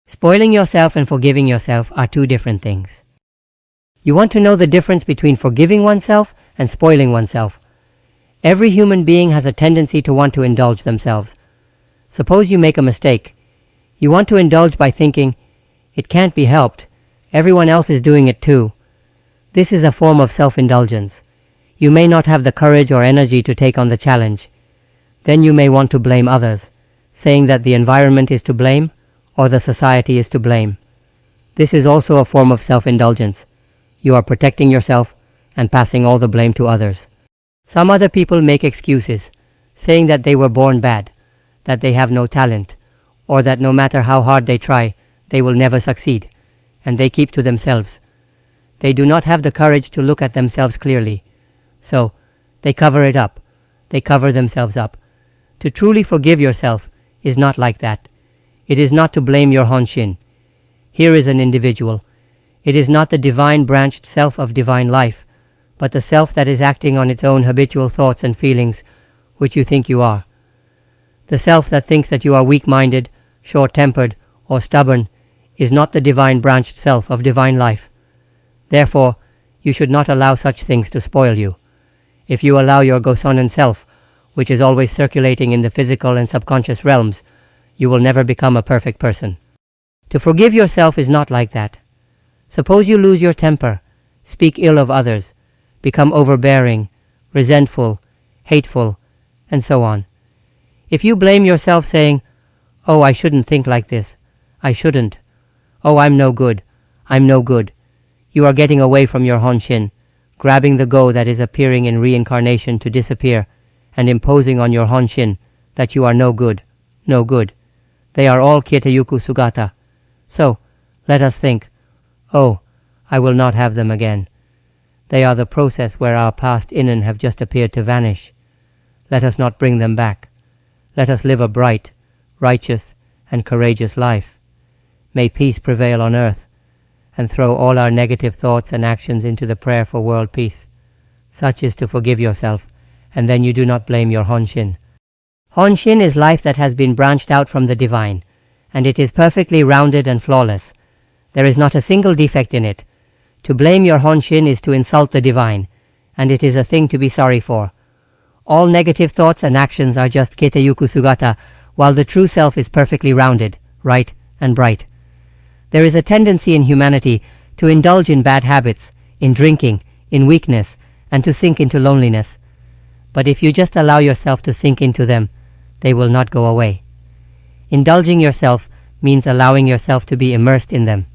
Spoiling yourself and forgiving yourself are two different things. You want to know the difference between forgiving oneself and spoiling oneself. Every human being has a tendency to want to indulge themselves. Suppose you make a mistake. You want to indulge by thinking, it can't be helped, everyone else is doing it too. This is a form of self-indulgence. You may not have the courage or energy to take on the challenge. Then you may want to blame others, saying that the environment is to blame or the society is to blame. This is also a form of self-indulgence. You are protecting yourself and passing all the blame to others. Some other people make excuses, saying that they were born bad, that they have no talent, or that no matter how hard they try, they will never succeed, and they keep to themselves. They do not have the courage to look at themselves clearly, so they cover it up. They cover themselves up. To truly forgive yourself is not like that. It is not to blame your Honshin. Here is an individual. It is not the divine branched self of divine life, but the self that is acting on its own habitual thoughts and feelings, which you think you are. The self that thinks that you are weak-minded, short-tempered, or stubborn is not the divine branched self of divine life. Therefore, you should not allow such things to spoil you. If you allow your Gō-sōnen self, which is always circulating in the physical and subconscious realms, you will never become a perfect person. To forgive yourself is not like that. Suppose you lose your temper, speak ill of others, become overbearing, resentful, hateful, and so on. If you blame yourself saying, "Oh, I shouldn't think like this. I shouldn't. Oh, I'm no good. I'm no good," you are getting away from your Honshin, grabbing the Go that is appearing in reincarnation to disappear, and imposing on your Honshin that you are no good, no good. They are all Kieteyuku Sugata. So, let us think, oh, I will not have them again. They are the process where our past innen have just appeared to vanish. Let us not bring them back. Let us live a bright, righteous, and courageous life. May peace prevail on earth, and throw all our negative thoughts and actions into the prayer for world peace. Such is to forgive yourself, and then you do not blame your Honshin. Honshin is life that has been branched out from the divine, and it is perfectly rounded and flawless. There is not a single defect in it. To blame your Honshin is to insult the divine, and it is a thing to be sorry for. All negative thoughts and actions are just Kieteyuku Sugata, while the true self is perfectly rounded, right, and bright. There is a tendency in humanity to indulge in bad habits, in drinking, in weakness, and to sink into loneliness. But if you just allow yourself to sink into them, they will not go away. Indulging yourself means allowing yourself to be immersed in them.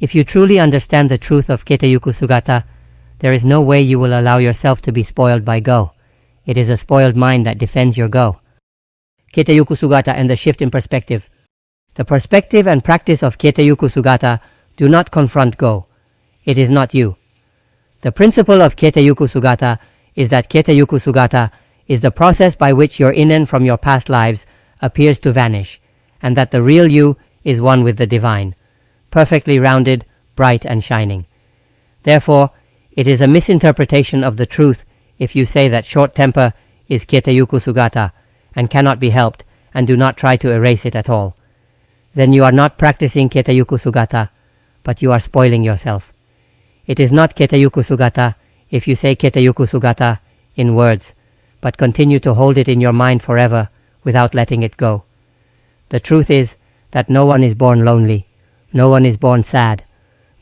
If you truly understand the truth of Kieteyuku Sugata, there is no way you will allow yourself to be spoiled by Go. It is a spoiled mind that defends your Go. Kieteyuku Sugata and the shift in perspective. The perspective and practice of Kieteyuku Sugata do not confront Go. It is not you. The principle of Kieteyuku Sugata is that Kieteyuku Sugata is the process by which your innen from your past lives appears to vanish, and that the real you is one with the divine, perfectly rounded, bright and shining. Therefore, it is a misinterpretation of the truth if you say that short temper is Kieteyuku Sugata and cannot be helped, and do not try to erase it at all. Then you are not practicing Kieteyuku Sugata, but you are spoiling yourself. It is not Kieteyuku Sugata if you say Kieteyuku Sugata in words, but continue to hold it in your mind forever without letting it go. The truth is that no one is born lonely, no one is born sad,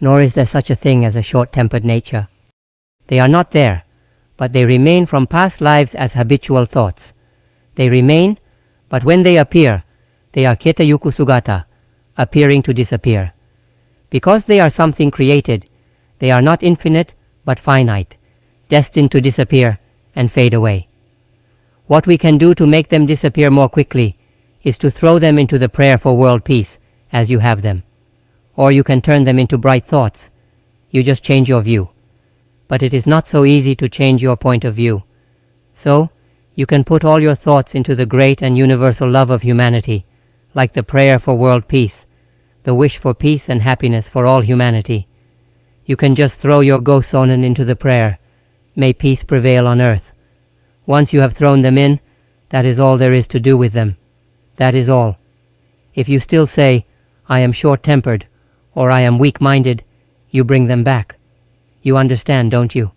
nor is there such a thing as a short-tempered nature. They are not there, but they remain from past lives as habitual thoughts. They remain, but when they appear, they are Kieteyuku Sugata, appearing to disappear. Because they are something created, they are not infinite, but finite, destined to disappear and fade away. What we can do to make them disappear more quickly is to throw them into the prayer for world peace as you have them. Or you can turn them into bright thoughts. You just change your view. But it is not so easy to change your point of view. So, you can put all your thoughts into the great and universal love of humanity, like the prayer for world peace, the wish for peace and happiness for all humanity. You can just throw your Gō-sōnen into the prayer, may peace prevail on earth. Once you have thrown them in, that is all there is to do with them. That is all. If you still say, I am short-tempered, or I am weak-minded, you bring them back. You understand, don't you?